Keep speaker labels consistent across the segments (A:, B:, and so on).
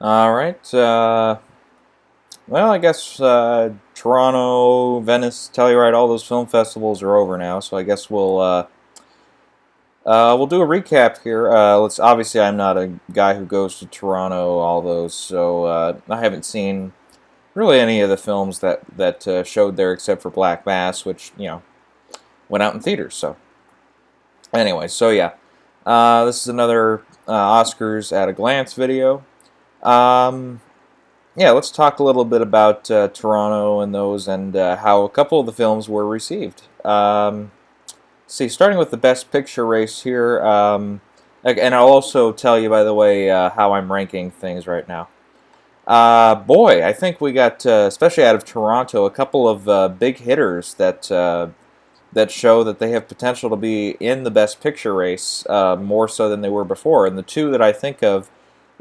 A: All right. Well, I guess Toronto, Venice, Telluride, all those film festivals are over now. So I guess we'll do a recap here. Let's obviously I'm not a guy who goes to Toronto, all those, so I haven't seen really any of the films that showed there except for Black Mass, which went out in theaters. So anyway, so yeah, this is another Oscars at a glance video. Um, Yeah, let's talk a little bit about Toronto and those and how a couple of the films were received. See, starting with the Best Picture race here, and I'll also tell you, by the way, how I'm ranking things right now. Boy, I think we got, especially out of Toronto, a couple of big hitters that show that they have potential to be in the Best Picture race more so than they were before. And the two that I think of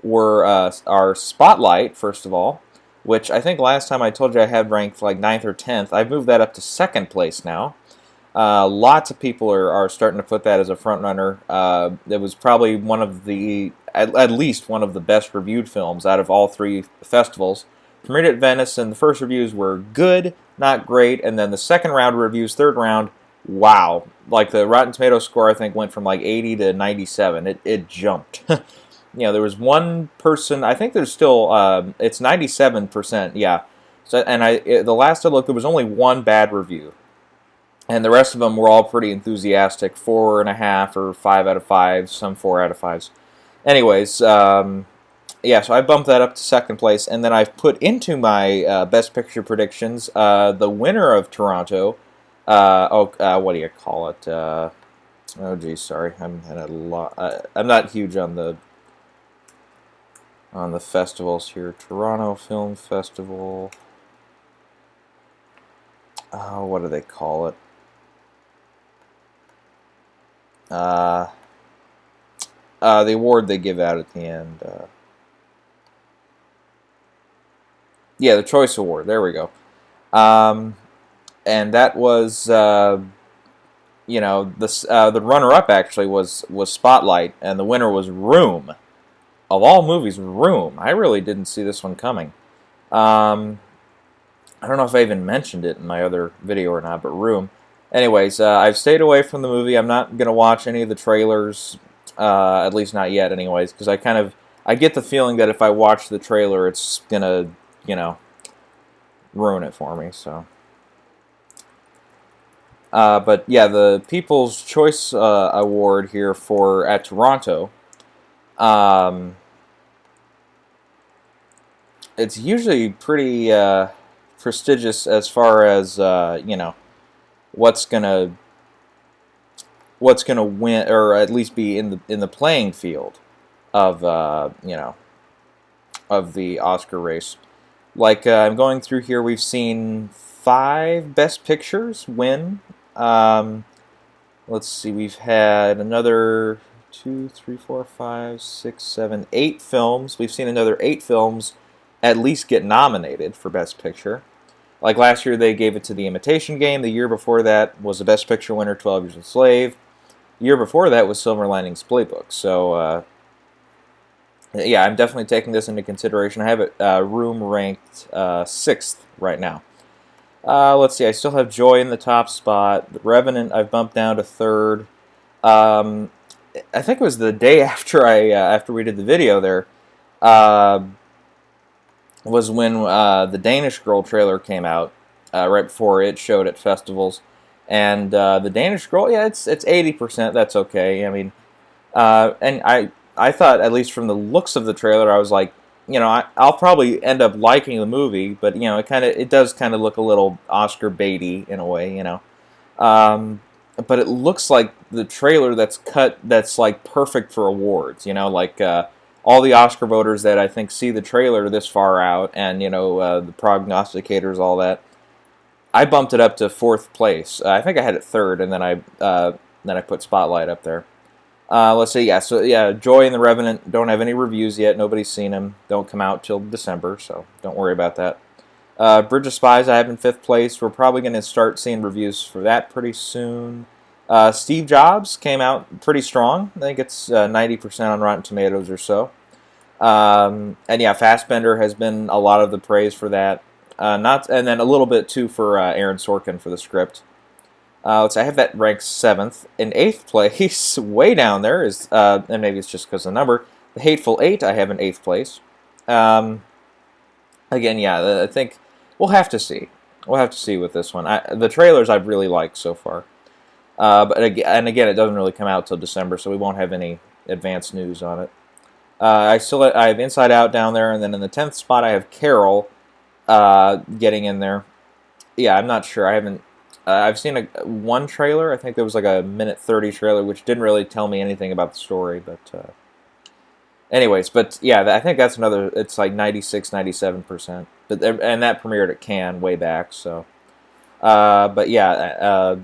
A: were our Spotlight, first of all, which I think last time I told you I had ranked like ninth or 10th. I've moved that up to second place now. Lots of people are starting to put that as a front runner. It was probably one of at least one of the best reviewed films out of all three festivals. Premiered at Venice, and the first reviews were good, not great, and then the second round reviews, third round, wow! Like the Rotten Tomatoes score, I think went from like 80 to 97. It jumped. There was one person. I think there's still. It's 97%. Yeah. So, and the last I looked, there was only one bad review, and the rest of them were all pretty enthusiastic. 4.5 or 5 out of 5, some 4 out of 5s. Anyways, yeah. So I bumped that up to second place, and then I've put into my best picture predictions the winner of Toronto. What do you call it? Oh, geez, sorry. I'm at a lot. I'm not huge on the festivals here. Toronto Film Festival. What do they call it? Uh, the award they give out at the end. Yeah, the Choice Award. There we go. Um, and that was, the runner-up actually was Spotlight, and the winner was Room. Of all movies, Room. I really didn't see this one coming. Um, I don't know if I even mentioned it in my other video or not, but Room. Anyways, I've stayed away from the movie. I'm not gonna watch any of the trailers, at least not yet. Anyways, because I get the feeling that if I watch the trailer, it's gonna you know ruin it for me. So, but yeah, the People's Choice Award here for at Toronto. Um, it's usually pretty prestigious as far as what's gonna what's gonna win or at least be in the playing field of of the Oscar race. Like I'm going through here, we've seen 5 Best Pictures win. Um, let's see, we've had another 2, 3, 4, 5, 6, 7, 8 films. We've seen another 8 films at least get nominated for Best Picture. Like last year, they gave it to The Imitation Game. The year before that was the Best Picture winner, 12 Years a Slave. The year before that was Silver Linings Playbook. So, yeah, I'm definitely taking this into consideration. I have it Room ranked 6th right now. Let's see, I still have Joy in the top spot. The Revenant I've bumped down to 3rd. Um, I think it was the day after we did the video there. Uh, was when the Danish Girl trailer came out right before it showed at festivals, and the Danish Girl, yeah, it's 80%. That's okay. I mean, and I thought at least from the looks of the trailer, I was like, I'll probably end up liking the movie, but it does kind of look a little Oscar baity in a way. But it looks like the trailer that's like perfect for awards. Like all the Oscar voters that I think see the trailer this far out, and the prognosticators, all that. I bumped it up to 4th place. I think I had it 3rd, and then I put Spotlight up there. Let's see, yeah. So yeah, Joy and the Revenant don't have any reviews yet. Nobody's seen them. Don't come out till December, so don't worry about that. Bridge of Spies I have in 5th place. We're probably going to start seeing reviews for that pretty soon. Steve Jobs came out pretty strong. I think it's 90% on Rotten Tomatoes or so. And yeah, Fassbender has been a lot of the praise for that. Not and then a little bit too for Aaron Sorkin for the script. I have that ranked seventh. In eighth place, way down there is, and maybe it's just because of the number. The Hateful Eight, I have in eighth place. Um, Again, yeah, I think we'll have to see. We'll have to see with this one. The trailers I've really liked so far. But again, it doesn't really come out till December, so we won't have any advanced news on it. I have Inside Out down there, and then in the 10th spot I have Carol getting in there. Yeah, I'm not sure. I haven't. I've seen one trailer. I think there was like a minute 30 trailer, which didn't really tell me anything about the story. But anyways, but yeah, I think that's another. It's like 96, 97%. And that premiered at Cannes way back. So, but yeah.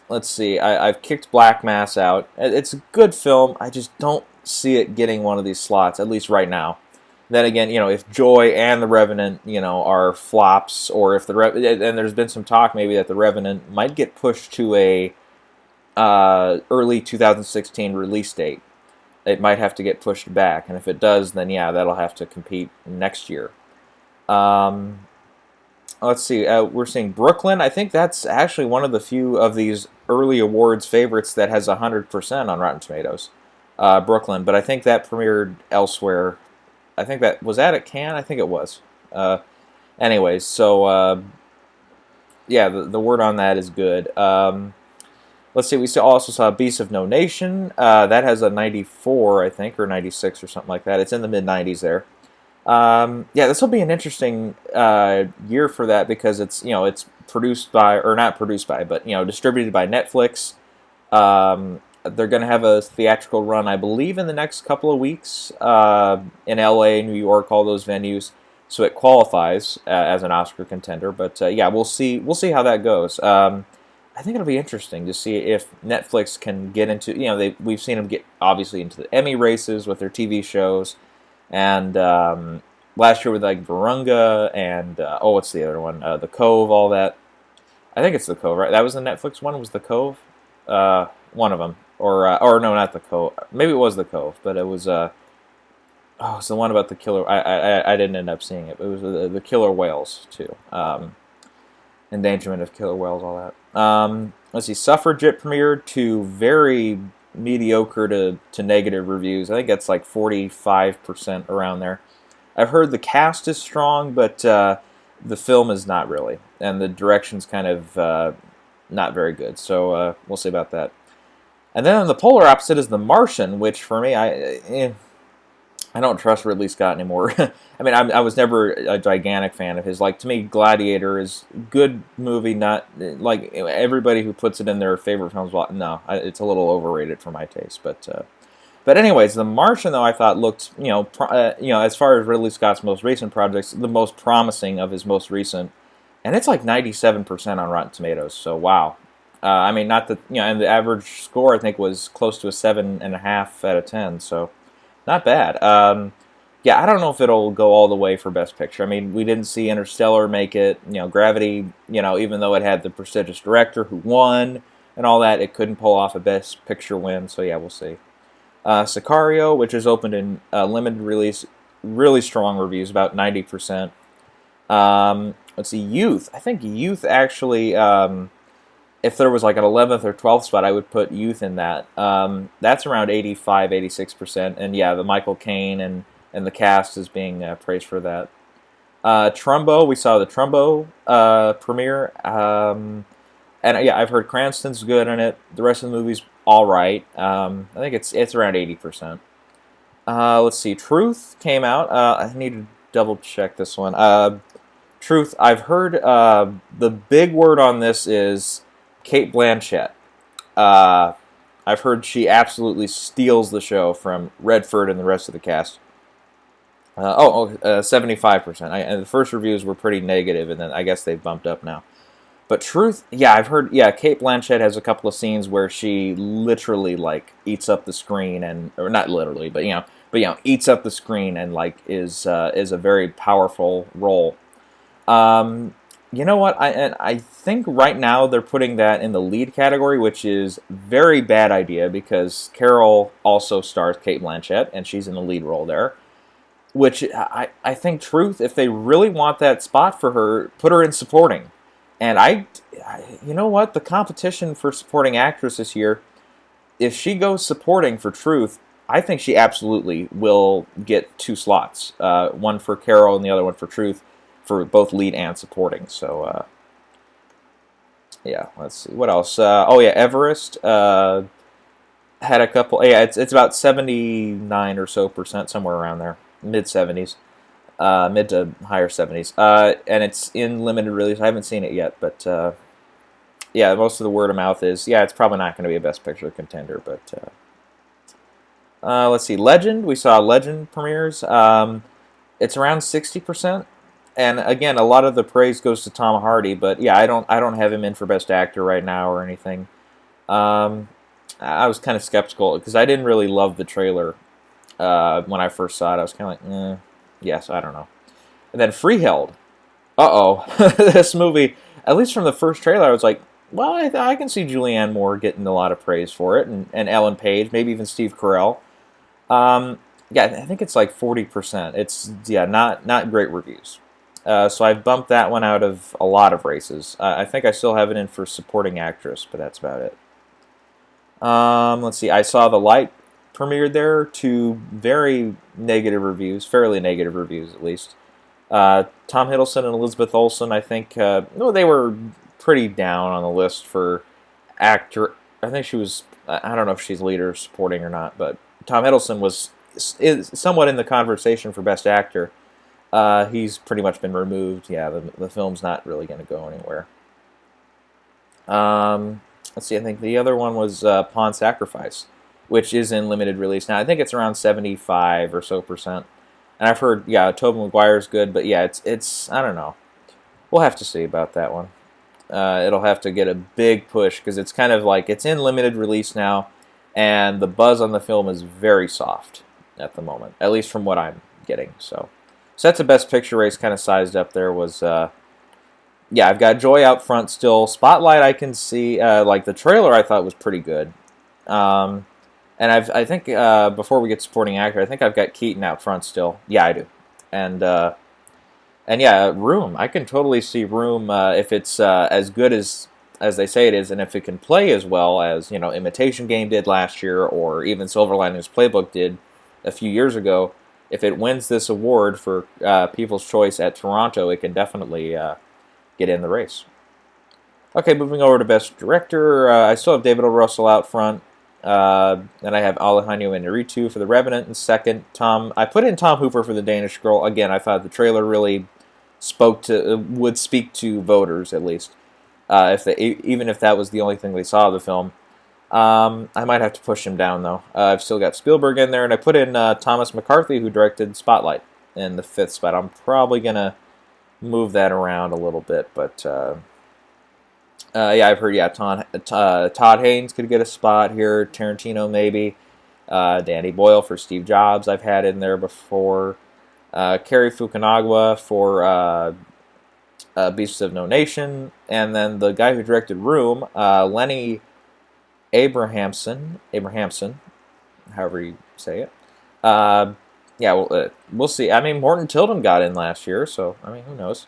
A: Let's see. I've kicked Black Mass out. It's a good film. I just don't see it getting one of these slots, at least right now. Then again, if Joy and The Revenant, are flops, or if and there's been some talk maybe that The Revenant might get pushed to a early 2016 release date. It might have to get pushed back, and if it does, then yeah, that'll have to compete next year. Um, let's see. We're seeing Brooklyn. I think that's actually one of the few of these early awards favorites that has 100% on Rotten Tomatoes. Brooklyn, but I think that premiered elsewhere. I think that was that at Cannes. I think it was. Anyways, so yeah, the word on that is good. Let's see. We also saw Beasts of No Nation. That has a 94, I think, or 96 or something like that. It's in the mid 90s there. Yeah, this will be an interesting year for that because it's produced by, or not produced by, but distributed by Netflix. They're going to have a theatrical run, I believe, in the next couple of weeks in LA, New York, all those venues. So it qualifies as an Oscar contender. But yeah, we'll see. We'll see how that goes. I think it'll be interesting to see if Netflix can get into. We've seen them get obviously into the Emmy races with their TV shows, and last year with like Virunga and what's the other one? The Cove, all that. I think it's The Cove, right? That was the Netflix one. Was The Cove? One of them. Or no, not The Cove. Maybe it was The Cove, but it was it's the one about the killer. I didn't end up seeing it. But it was the killer whales too. Endangerment of killer whales, all that. Let's see. Suffragette premiered to very mediocre to negative reviews. I think that's like 45% around there. I've heard the cast is strong, but the film is not really, and the direction's kind of not very good. So we'll see about that. And then on the polar opposite is The Martian, which for me, I don't trust Ridley Scott anymore. I mean, I was never a gigantic fan of his. Like, to me, Gladiator is a good movie, not like everybody who puts it in their favorite films. No, it's a little overrated for my taste. But anyways, The Martian, though, I thought looked, as far as Ridley Scott's most recent projects, the most promising of his most recent. And it's like 97% on Rotten Tomatoes, so wow. I mean, not that, and the average score, I think, was close to a 7.5 out of 10, so not bad. Yeah, I don't know if it'll go all the way for Best Picture. I mean, we didn't see Interstellar make it. Gravity, even though it had the prestigious director who won and all that, it couldn't pull off a Best Picture win, so yeah, we'll see. Sicario, which is opened in limited release, really strong reviews, about 90%. Let's see, Youth. I think Youth actually, if there was like an 11th or 12th spot, I would put Youth in that. That's around 85, 86%. And yeah, the Michael Caine and the cast is being praised for that. Trumbo, we saw the Trumbo premiere. And yeah, I've heard Cranston's good in it. The rest of the movie's all right. I think it's around 80%. Let's see, Truth came out. I need to double check this one. Truth, I've heard the big word on this is Cate Blanchett. I've heard she absolutely steals the show from Redford and the rest of the cast. 75%. And the first reviews were pretty negative, and then I guess they've bumped up now. But Truth, yeah, I've heard, yeah, Cate Blanchett has a couple of scenes where she literally, like, eats up the screen, or not literally, but eats up the screen and, like, is a very powerful role. You know what? I think right now they're putting that in the lead category, which is very bad idea because Carol also stars Kate Blanchett, and she's in the lead role there. Which I think Truth, if they really want that spot for her, put her in supporting. And you know what? The competition for supporting actress this year, if she goes supporting for Truth, I think she absolutely will get 2 slots, one for Carol and the other one for Truth, for both lead and supporting. So yeah, let's see what else. Oh yeah, Everest had a couple. Yeah, it's about 79 or so percent, somewhere around there, mid 70s, mid to higher 70s, and it's in limited release. I haven't seen it yet, but yeah, most of the word of mouth is it's probably not going to be a Best Picture contender, but. Let's see, Legend. We saw Legend premieres. It's around 60%, and again, a lot of the praise goes to Tom Hardy. But yeah, I don't have him in for Best Actor right now or anything. Um, I was kind of skeptical because I didn't really love the trailer when I first saw it. I was kind of like, yes, I don't know. And then Freeheld. Uh-oh. This movie, at least from the first trailer, I was like, well, I can see Julianne Moore getting a lot of praise for it, and Ellen Page, maybe even Steve Carell. Um, yeah, I think it's like 40%. It's not great reviews. So I've bumped that one out of a lot of races. I think I still have it in for supporting actress, but that's about it. Let's see. I saw The Light premiered there to very negative reviews, fairly negative reviews at least. Tom Hiddleston and Elizabeth Olsen, I think, no, they were pretty down on the list for actor. I think she was. I don't know if she's lead or supporting or not, but Tom Hiddleston is somewhat in the conversation for Best Actor. He's pretty much been removed. Yeah, the film's not really going to go anywhere. Let's see. I think the other one was Pawn Sacrifice, which is in limited release now. I think it's around 75 or so percent. And I've heard, Tobey Maguire's good, but yeah, it's I don't know. We'll have to see about that one. It'll have to get a big push because it's kind of like it's in limited release now, and the buzz on the film is very soft at the moment, at least from what I'm getting. So that's the Best Picture race kind of sized up there. Was I've got Joy out front still. Spotlight I can see, like the trailer I thought was pretty good. And I think before we get supporting actor, I think I've got Keaton out front still. Yeah, I do. And yeah, Room. I can totally see Room if it's as good as they say it is, and if it can play as well as Imitation Game did last year, or even Silver Linings Playbook did a few years ago. If it wins this award for People's Choice at Toronto, it can definitely get in the race. Okay, moving over to Best Director, I still have David O. Russell out front. Then I have Alejandro Inarritu for The Revenant in second. I put in Tom Hooper for The Danish Girl. Again, I thought the trailer really would speak to voters at least. Even if that was the only thing they saw of the film. I might have to push him down though. I've still got Spielberg in there, and I put in Thomas McCarthy, who directed Spotlight, in the fifth spot. I'm probably gonna move that around a little bit, but I've heard Todd Haynes could get a spot here. Tarantino maybe. Danny Boyle for Steve Jobs I've had in there before. Cary Fukunaga for Beasts of No Nation, and then the guy who directed Room, Lenny Abrahamson, however you say it. We'll see. I mean, Morton Tilden got in last year, so I mean, who knows?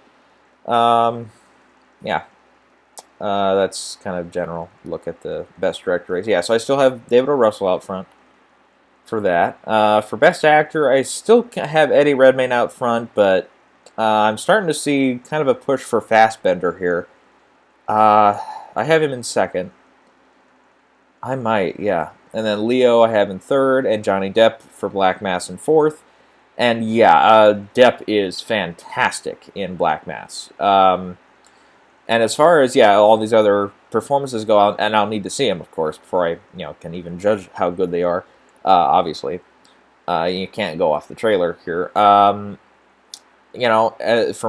A: That's kind of general look at the Best Director race. Yeah, so I still have David O. Russell out front for that. For Best Actor, I still have Eddie Redmayne out front, but I'm starting to see kind of a push for Fassbender here. I have him in second. I might, yeah. And then Leo I have in third, and Johnny Depp for Black Mass in fourth. And Depp is fantastic in Black Mass. And as far as all these other performances go out, and I'll need to see them, of course, before I can even judge how good they are. Obviously, you can't go off the trailer here. For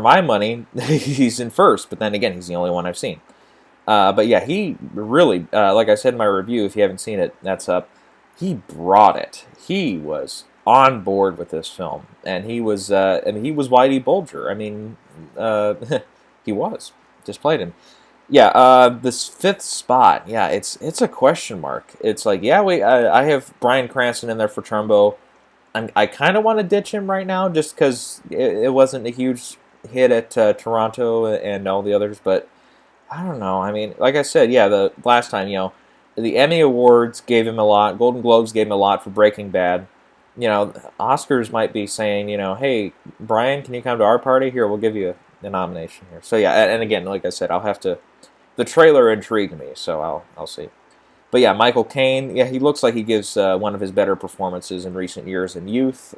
A: my money, he's in first, but then again, he's the only one I've seen. But yeah, he really, like I said in my review, if you haven't seen it, that's up. He brought it. He was on board with this film, and he was Whitey Bulger. I mean, he was. just played him. Yeah, this fifth spot, yeah, it's a question mark. It's like, yeah, I have Bryan Cranston in there for Trumbo. I kind of want to ditch him right now just because it wasn't a huge hit at Toronto and all the others, but I don't know. I mean, like I said, yeah, the last time, the Emmy Awards gave him a lot, Golden Globes gave him a lot for Breaking Bad. Oscars might be saying, hey, Brian, can you come to our party? Here, we'll give you a nomination here. So yeah, and again, like I said, I'll have to. The trailer intrigued me, so I'll see. But yeah, Michael Caine, yeah, he looks like he gives one of his better performances in recent years in Youth.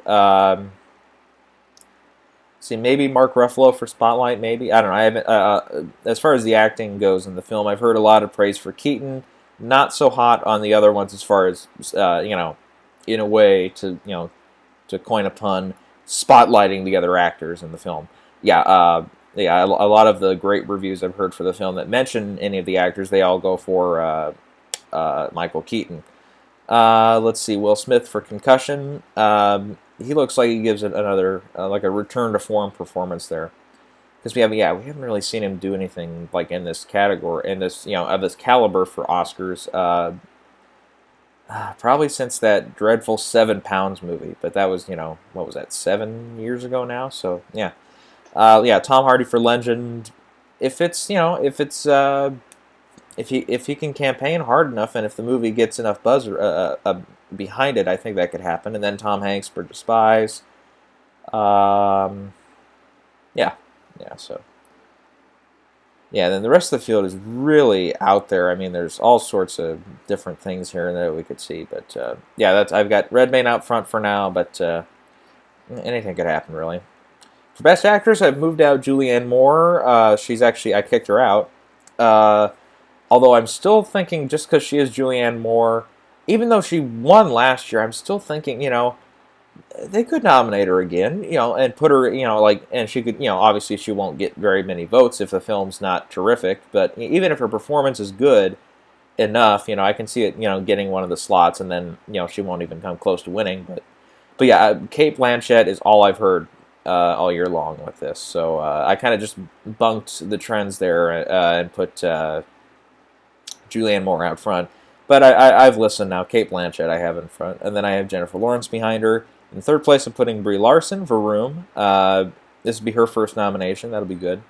A: See, maybe Mark Ruffalo for Spotlight, maybe. I don't know. I haven't. As far as the acting goes in the film, I've heard a lot of praise for Keaton. Not so hot on the other ones as far as in a way to coin a pun, spotlighting the other actors in the film. Yeah, a lot of the great reviews I've heard for the film that mention any of the actors, they all go for Michael Keaton. Let's see, Will Smith for Concussion. He looks like he gives it another like a return to form performance there, because we haven't really seen him do anything like in this category, in this of this caliber for Oscars. Probably since that dreadful 7 Pounds movie, but that was what was that, 7 years ago now? So yeah. Tom Hardy for Legend. If he can campaign hard enough, and if the movie gets enough buzz behind it, I think that could happen. And then Tom Hanks for Despise. Then the rest of the field is really out there. I mean, there's all sorts of different things here and there we could see. But I've got Redmayne out front for now, but anything could happen really. For Best Actress, I've moved out Julianne Moore. I kicked her out. Although I'm still thinking, just because she is Julianne Moore, even though she won last year, I'm still thinking, they could nominate her again, and put her, and she could, obviously she won't get very many votes if the film's not terrific, but even if her performance is good enough, I can see it, getting one of the slots, and then, she won't even come close to winning. But yeah, Cate Blanchett is all I've heard all year long with this. So I kind of just bunked the trends there and put Julianne Moore out front. But I've listened now. Cate Blanchett I have in front. And then I have Jennifer Lawrence behind her. In third place, I'm putting Brie Larson for Room. This will be her first nomination. That'll be good.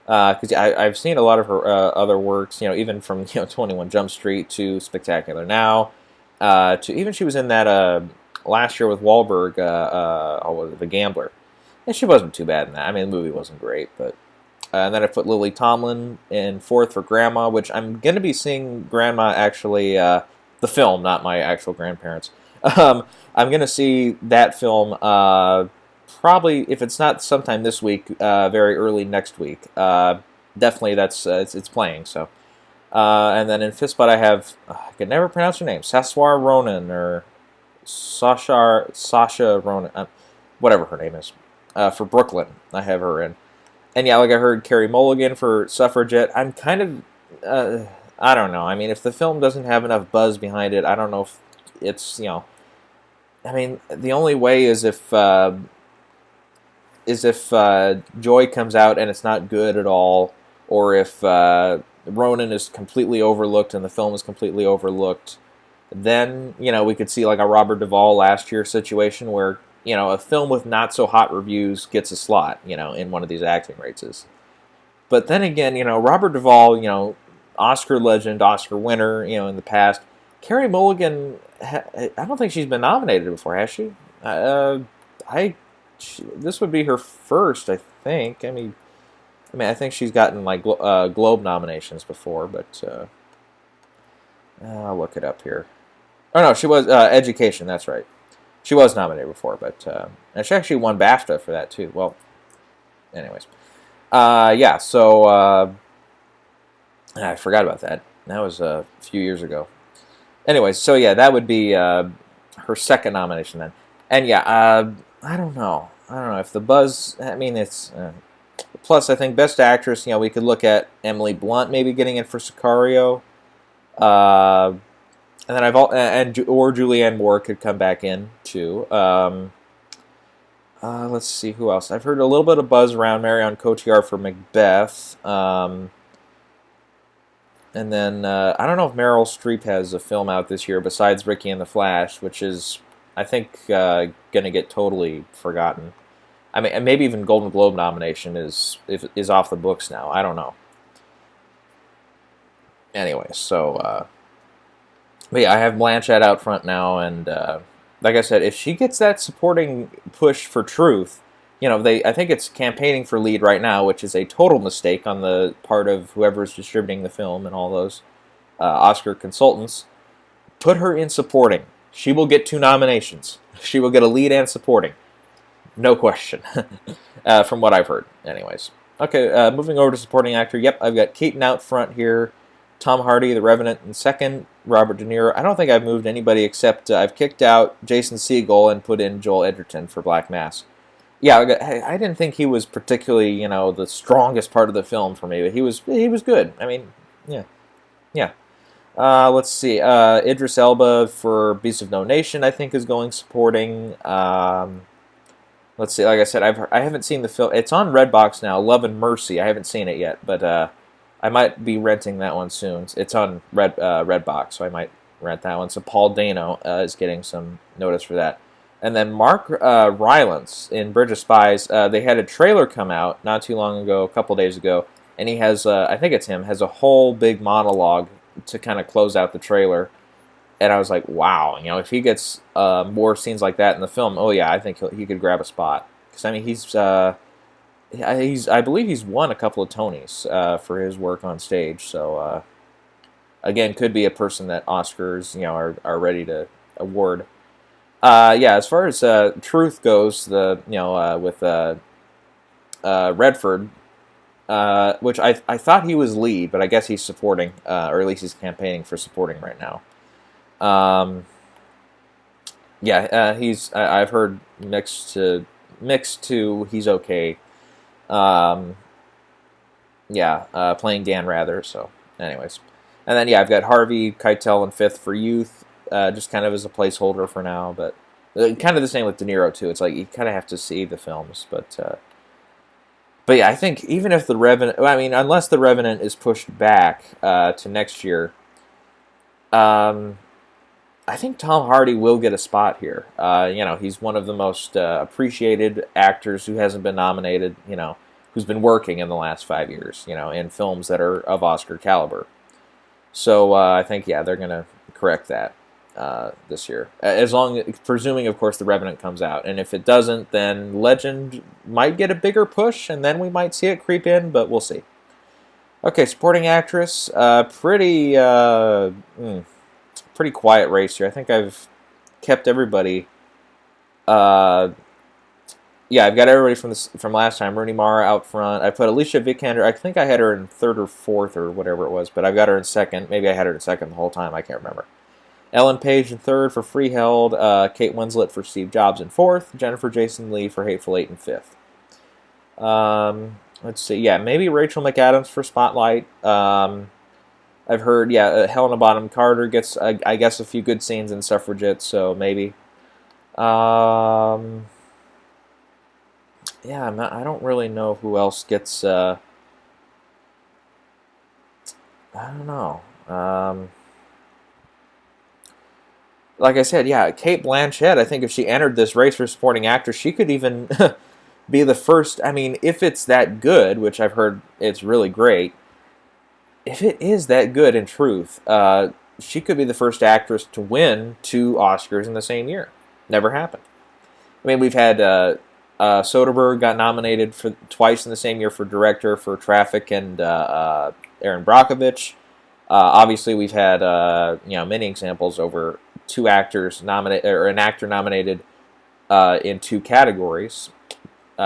A: Because I've seen a lot of her other works, even from 21 Jump Street to Spectacular Now. To even she was in that last year with Wahlberg, The Gambler. And she wasn't too bad in that. I mean, the movie wasn't great, but... and then I put Lily Tomlin in fourth for Grandma, which I'm going to be seeing Grandma actually... the film, not my actual grandparents. I'm going to see that film probably, if it's not sometime this week, very early next week. Definitely it's playing, so... and then in fifth spot I have... I can never pronounce her name. Saoirse Ronan, or... Sasha Ronan. Whatever her name is. For Brooklyn, I have her in. And yeah, like I heard Carey Mulligan for Suffragette. I'm kind of, I don't know. I mean, if the film doesn't have enough buzz behind it, I don't know if it's, I mean, the only way is if Joy comes out and it's not good at all, or if Ronan is completely overlooked and the film is completely overlooked, then, we could see like a Robert Duvall last year situation where a film with not so hot reviews gets a slot, in one of these acting races. But then again, Robert Duvall, Oscar legend, Oscar winner, in the past. Carey Mulligan, I don't think she's been nominated before, has she? This would be her first, I think. I mean, I think she's gotten like Globe nominations before, but I'll look it up here. Oh no, she was Education. That's right. She was nominated before, but and she actually won BAFTA for that too. Well, anyways, So I forgot about that. That was a few years ago. Anyways, so yeah, that would be her second nomination then. And yeah, I don't know if the buzz. I mean, it's plus I think Best Actress. We could look at Emily Blunt maybe getting in for Sicario. And then or Julianne Moore could come back in too. Let's see who else. I've heard a little bit of buzz around Marion Cotillard for Macbeth. And then I don't know if Meryl Streep has a film out this year besides Ricky and the Flash, which is, I think, going to get totally forgotten. I mean, and maybe even Golden Globe nomination is off the books now. I don't know. Anyway, so but yeah, I have Blanchett out front now, and like I said, if she gets that supporting push for Truth, I think it's campaigning for lead right now, which is a total mistake on the part of whoever's distributing the film and all those Oscar consultants. Put her in supporting. She will get 2 nominations. She will get a lead and supporting. No question. From what I've heard. Anyways. Okay, moving over to supporting actor. Yep, I've got Keaton out front here. Tom Hardy, The Revenant in second. Robert De Niro. I don't think I've moved anybody except I've kicked out Jason Segel and put in Joel Edgerton for Black Mass. Yeah, I didn't think he was particularly, the strongest part of the film for me, but he was good. I mean, yeah, yeah. Let's see. Idris Elba for Beast of No Nation, I think, is going supporting. Let's see. Like I said, I haven't seen the film. It's on Redbox now. Love and Mercy. I haven't seen it yet, but I might be renting that one soon. It's on Redbox, so I might rent that one. So Paul Dano is getting some notice for that. And then Mark Rylance in Bridge of Spies. They had a trailer come out not too long ago, a couple days ago, and he has, I think it's him, has a whole big monologue to kind of close out the trailer. And I was like, wow, if he gets more scenes like that in the film, oh yeah, I think he could grab a spot. Because I mean, I believe he's won a couple of Tonys for his work on stage. So again, could be a person that Oscars are ready to award. Yeah, as far as Truth goes, with Redford, which I thought he was lead, but I guess he's supporting, or at least he's campaigning for supporting right now. Yeah, I've heard mixed to he's okay. Yeah, playing Dan Rather. So, anyways, and then yeah, I've got Harvey Keitel in fifth for Youth, just kind of as a placeholder for now. But kind of the same with De Niro too. It's like you kind of have to see the films, but yeah, I think even if the Revenant, I mean, unless the Revenant is pushed back to next year, I think Tom Hardy will get a spot here. He's one of the most appreciated actors who hasn't been nominated, who's been working in the last 5 years, in films that are of Oscar caliber. So I think, yeah, they're going to correct that this year. Presuming, of course, The Revenant comes out. And if it doesn't, then Legend might get a bigger push, and then we might see it creep in, but we'll see. Okay, supporting actress, pretty quiet race here. I think I've kept everybody. Yeah, I've got everybody from last time. Rooney Mara out front. I put Alicia Vikander. I think I had her in third or fourth or whatever it was, but I've got her in second. Maybe I had her in second the whole time. I can't remember. Ellen Page in third for Freeheld. Kate Winslet for Steve Jobs in fourth. Jennifer Jason Leigh for Hateful Eight in fifth. Let's see. Yeah, maybe Rachel McAdams for Spotlight. I've heard, yeah, Helena Bonham Carter gets, I guess, a few good scenes in Suffragette, so maybe. Yeah, I don't really know who else gets. I don't know. Like I said, yeah, Cate Blanchett. I think if she entered this race for supporting actress, she could even be the first. I mean, if it's that good, which I've heard it's really great. If it is that good in truth, she could be the first actress to win 2 Oscars in the same year. Never happened. I mean, we've had Soderbergh got nominated for twice in the same year for director for Traffic and Erin Brockovich. Obviously, we've had many examples over 2 actors nominated or an actor nominated in 2 categories,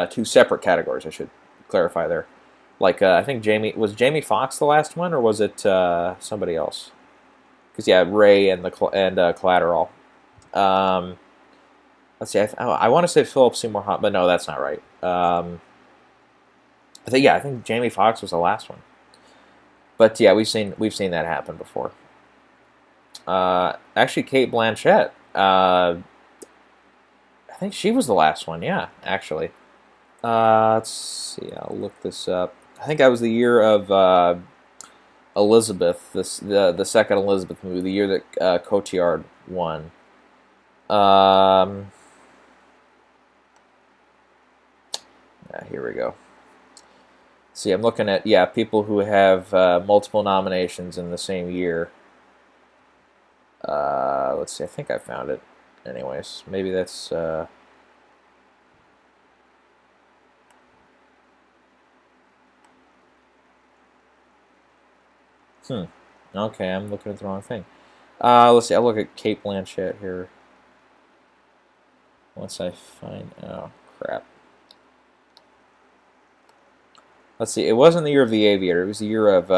A: 2 separate categories. I should clarify there. Like I think Jamie Foxx the last one, or was it somebody else? Because yeah, Ray and Collateral. Let's see. I want to say Philip Seymour Hoffman, but no, that's not right. I think Jamie Foxx was the last one. But yeah, we've seen that happen before. Actually, Cate Blanchett. I think she was the last one. Yeah, actually. Let's see. I'll look this up. I think that was the year of Elizabeth, the second Elizabeth movie, the year that Cotillard won. Here we go. See, I'm looking at people who have multiple nominations in the same year. Let's see. I think I found it. Anyways, maybe that's. Okay, I'm looking at the wrong thing. Let's see. I'll look at Cate Blanchett here. Once I find. Oh, crap. Let's see. It wasn't the year of The Aviator. It was the year of.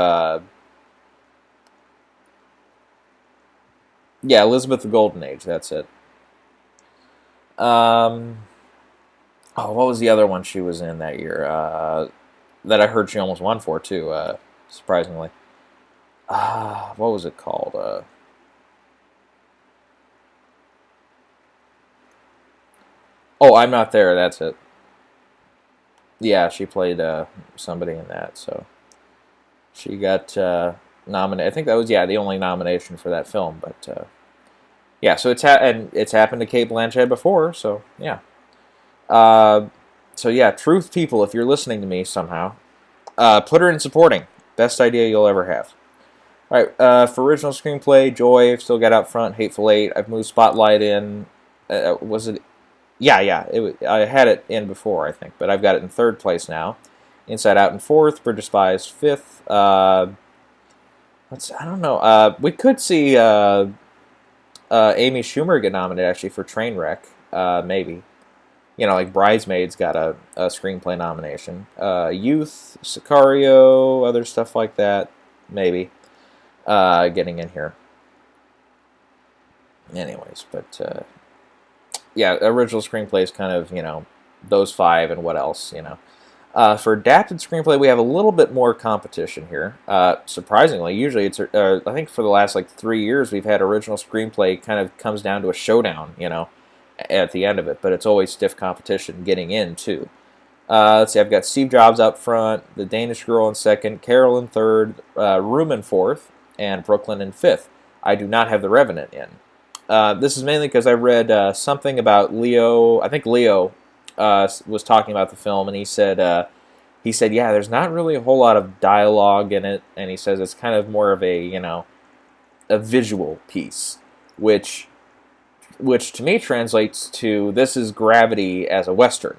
A: Yeah, Elizabeth the Golden Age. That's it. Oh, what was the other one she was in that year? That I heard she almost won for too. Surprisingly. What was it called? Oh, I'm Not There. That's it. Yeah, she played somebody in that, so she got nominated. I think that was the only nomination for that film. But yeah, so it's happened to Cate Blanchett before, so yeah. So yeah, truth people, if you're listening to me somehow, put her in supporting. Best idea you'll ever have. All right, for original screenplay, Joy, I've still got Out Front, Hateful Eight. I've moved Spotlight in. Was it? Yeah. I had it in before, I think, but I've got it in third place now. Inside Out in fourth, Bridge of Spies fifth. I don't know. We could see Amy Schumer get nominated actually for Trainwreck, maybe. Like Bridesmaids got a screenplay nomination. Youth, Sicario, other stuff like that, maybe getting in here. Anyways, but original screenplay is kind of those five and what else. For adapted screenplay, we have a little bit more competition here. Surprisingly, usually it's I think for the last 3 years we've had original screenplay kind of comes down to a showdown, at the end of it, but it's always stiff competition getting in too. Let's see, I've got Steve Jobs up front, The Danish Girl in second, Carol in third, Room in fourth, and Brooklyn in fifth. I do not have The Revenant in. This is mainly because I read something about Leo. I think Leo was talking about the film, and he said, yeah, there's not really a whole lot of dialogue in it, and he says it's kind of more of a visual piece, which to me translates to this is Gravity as a Western.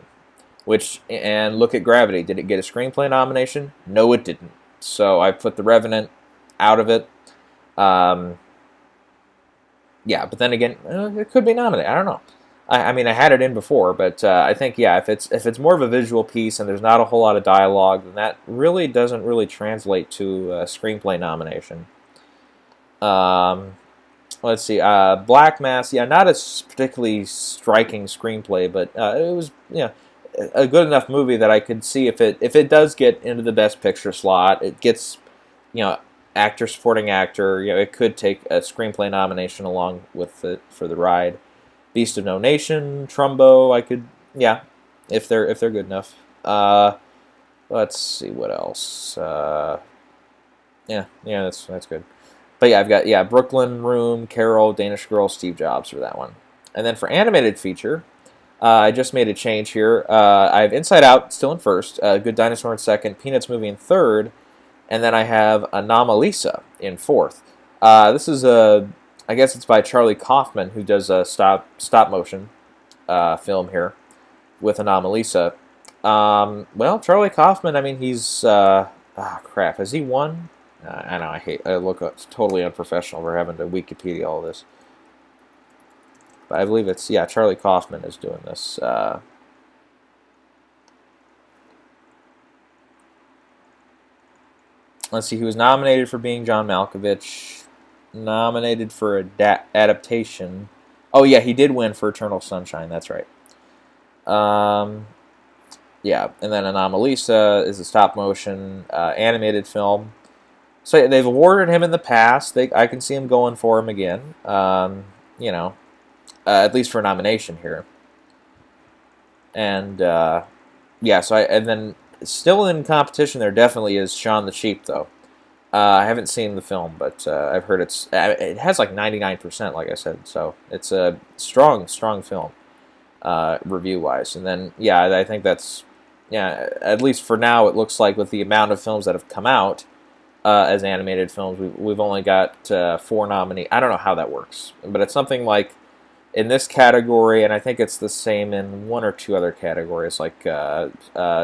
A: And look at Gravity. Did it get a screenplay nomination? No, it didn't. So I put The Revenant out of it. Yeah, but then again, it could be nominated. I don't know. I mean, I had it in before, but I think if it's more of a visual piece and there's not a whole lot of dialogue, then that really doesn't really translate to a screenplay nomination. Let's see, Black Mass. Yeah, not a particularly striking screenplay, but it was a good enough movie that I could see if it does get into the Best Picture slot, it gets actor supporting actor. It could take a screenplay nomination along with it for the ride. Beast of No Nation, Trumbo. I could if they're good enough. Let's see what else. That's good. But I've got Brooklyn, Room, Carol, Danish Girl, Steve Jobs for that one. And then for animated feature, I just made a change here. I have Inside Out still in first, Good Dinosaur in second, Peanuts movie in third, and then I have Anomalisa in fourth. This is I guess it's by Charlie Kaufman, who does a stop motion film here with Anomalisa. Well, Charlie Kaufman, I mean, he's crap. Has he won? I know, I look totally unprofessional for having to Wikipedia all this. But I believe it's, Charlie Kaufman is doing this. Let's see, he was nominated for Being John Malkovich, nominated for adaptation. Oh, yeah, he did win for Eternal Sunshine, that's right. And then Anomalisa is a stop-motion animated film. So they've awarded him in the past. I can see him going for him again. At least for a nomination here. And and then still in competition there definitely is Shaun the Sheep though. I haven't seen the film, but I've heard it has like 99%, like I said. So it's a strong film, review wise. And then yeah, I think that's yeah. At least for now, it looks like with the amount of films that have come out as animated films, we've only got 4 nominees. I don't know how that works, but it's something like in this category, and I think it's the same in 1 or 2 other categories, like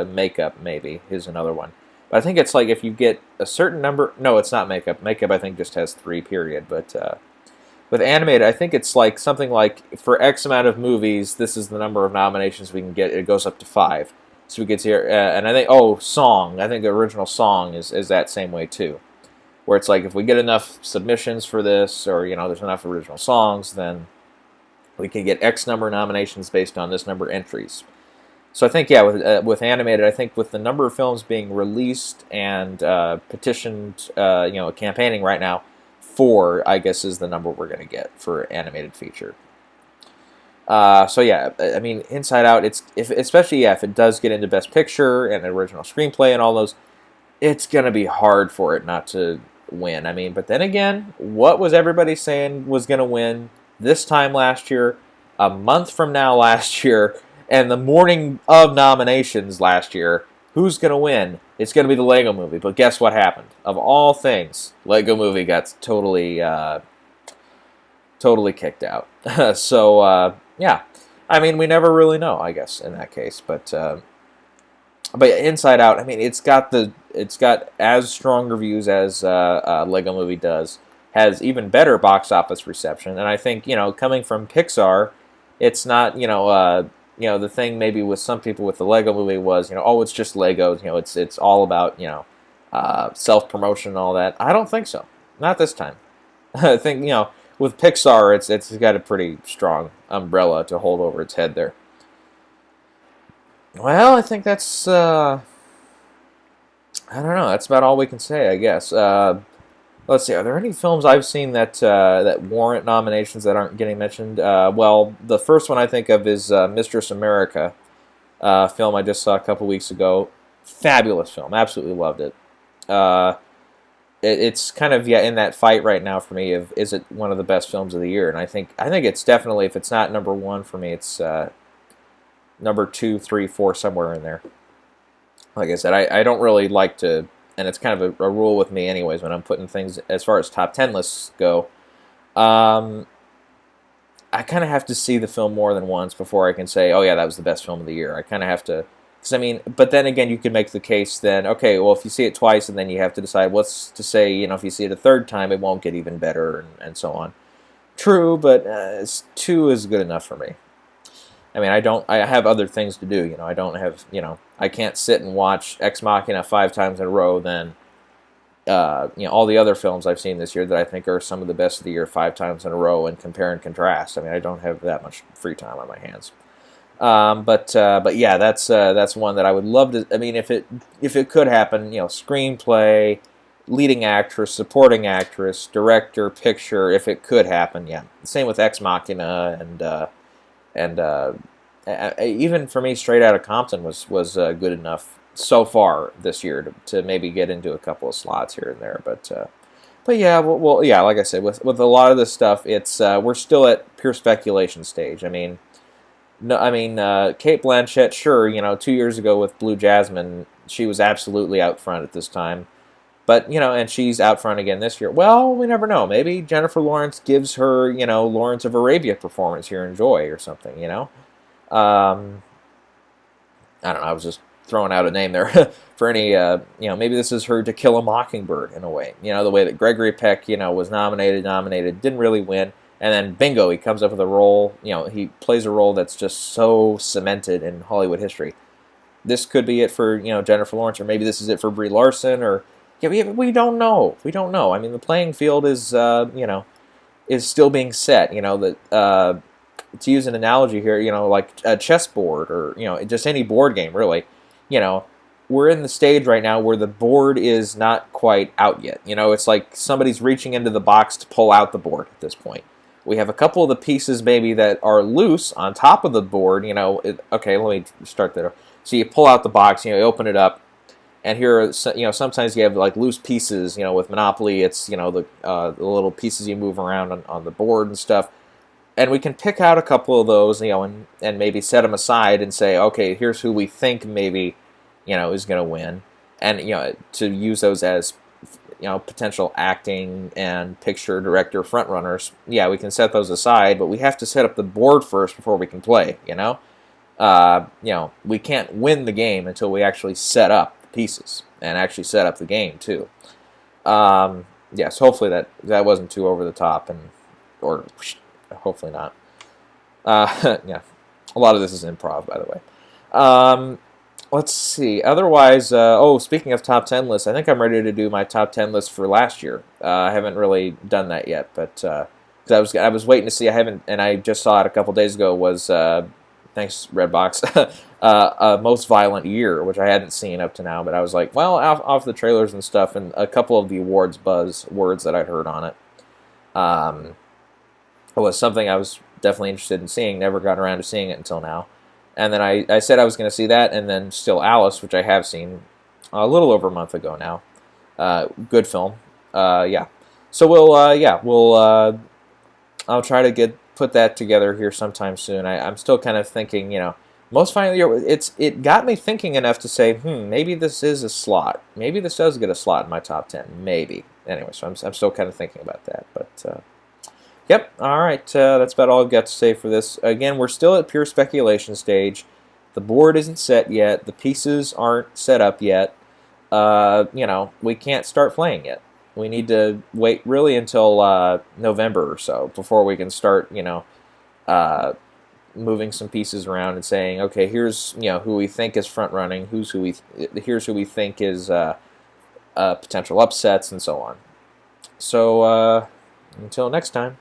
A: makeup maybe is another one. But I think it's like if you get a certain number. No, it's not makeup. Makeup I think just has 3. Period. But with animated, I think it's like something like for X amount of movies, this is the number of nominations we can get. It goes up to 5. So we get to here, and I think song. I think the original song is that same way too, where it's like if we get enough submissions for this, or there's enough original songs, then we can get X number of nominations based on this number of entries. So I think yeah, with animated, I think with the number of films being released and petitioned, campaigning right now, 4 I guess is the number we're going to get for animated feature. So yeah, I mean, Inside Out. Especially if it does get into Best Picture and original screenplay and all those, it's gonna be hard for it not to win. I mean, but then again, what was everybody saying was gonna win this time last year, a month from now last year, and the morning of nominations last year? Who's gonna win? It's gonna be the Lego Movie. But guess what happened? Of all things, Lego Movie got totally kicked out. So yeah, I mean, we never really know, I guess, in that case. But Inside Out, I mean, it's got as strong reviews as Lego Movie does. Has even better box office reception, and I think coming from Pixar, it's not the thing maybe with some people with the Lego Movie was it's just Legos, it's all about self promotion and all that. I don't think so, not this time. I think with Pixar, it's got a pretty strong umbrella to hold over its head there. Well, I think that's I don't know. That's about all we can say, I guess. Let's see. Are there any films I've seen that warrant nominations that aren't getting mentioned? Well, the first one I think of is Mistress America, film I just saw a couple weeks ago. Fabulous film. Absolutely loved it. It's kind of in that fight right now for me of is it one of the best films of the year, and I think it's definitely, if it's not number 1 for me, it's number 2, 3, 4, somewhere in there. Like I said, I don't really like to, and it's kind of a rule with me anyways when I'm putting things as far as top 10 lists go. I kind of have to see the film more than once before I can say, oh yeah, that was the best film of the year. I kind of have to, because I mean, but then again, you can make the case then, okay, well, if you see it twice, and then you have to decide what's to say, if you see it a third time, it won't get even better, and so on. True, but 2 is good enough for me. I mean, I have other things to do, I don't have, I can't sit and watch Ex Machina 5 times in a row, then, all the other films I've seen this year that I think are some of the best of the year 5 times in a row and compare and contrast. I mean, I don't have that much free time on my hands. But yeah, that's one that I would love to, I mean, if it could happen, screenplay, leading actress, supporting actress, director, picture, if it could happen, yeah. Same with Ex Machina, and even for me, Straight Outta Compton was good enough so far this year to maybe get into a couple of slots here and there. But yeah, well, yeah, like I said, with a lot of this stuff, it's we're still at pure speculation stage. I mean, no, I mean Cate Blanchett, sure, 2 years ago with Blue Jasmine, she was absolutely out front at this time. But, and she's out front again this year. Well, we never know. Maybe Jennifer Lawrence gives her, Lawrence of Arabia performance here in Joy or something, I don't know. I was just throwing out a name there for any, maybe this is her To Kill a Mockingbird in a way. The way that Gregory Peck, was nominated, didn't really win. And then bingo, he comes up with a role, he plays a role that's just so cemented in Hollywood history. This could be it for, Jennifer Lawrence, or maybe this is it for Brie Larson, or... Yeah, we don't know. We don't know. I mean, the playing field is, is still being set. That to use an analogy here, like a chessboard or just any board game, really. We're in the stage right now where the board is not quite out yet. It's like somebody's reaching into the box to pull out the board at this point. We have a couple of the pieces maybe that are loose on top of the board. Okay, let me start there. So you pull out the box, you open it up. And here, sometimes you have like loose pieces. With Monopoly, it's the little pieces you move around on the board and stuff. And we can pick out a couple of those, and maybe set them aside and say, okay, here's who we think maybe, is going to win, and to use those as potential acting and picture director front runners. Yeah, we can set those aside, but we have to set up the board first before we can play. We can't win the game until we actually set up the pieces and actually set up the game too. Yes, hopefully that wasn't too over the top, or hopefully not. Yeah, a lot of this is improv, by the way. Let's see. Otherwise, speaking of top 10 lists, I think I'm ready to do my top 10 list for last year. I haven't really done that yet, but because I was waiting to see. I haven't, and I just saw it a couple days ago. Was thanks Redbox, Most Violent Year, which I hadn't seen up to now. But I was like, well, off the trailers and stuff, and a couple of the awards buzz words that I'd heard on it. It was something I was definitely interested in seeing. Never got around to seeing it until now. And then I said I was going to see that, and then Still Alice, which I have seen a little over a month ago now. Good film. Yeah. So I'll try to put that together here sometime soon. I'm still kind of thinking, Most Violent Year. It got me thinking enough to say, maybe this is a slot. Maybe this does get a slot in my top 10. Maybe. Anyway, so I'm still kind of thinking about that, but. Yep, alright, that's about all I've got to say for this. Again, we're still at pure speculation stage. The board isn't set yet. The pieces aren't set up yet. We can't start playing yet. We need to wait really until November or so before we can start, moving some pieces around and saying, okay, here's, who we think is front-running, here's who we think is potential upsets, and so on. So, until next time.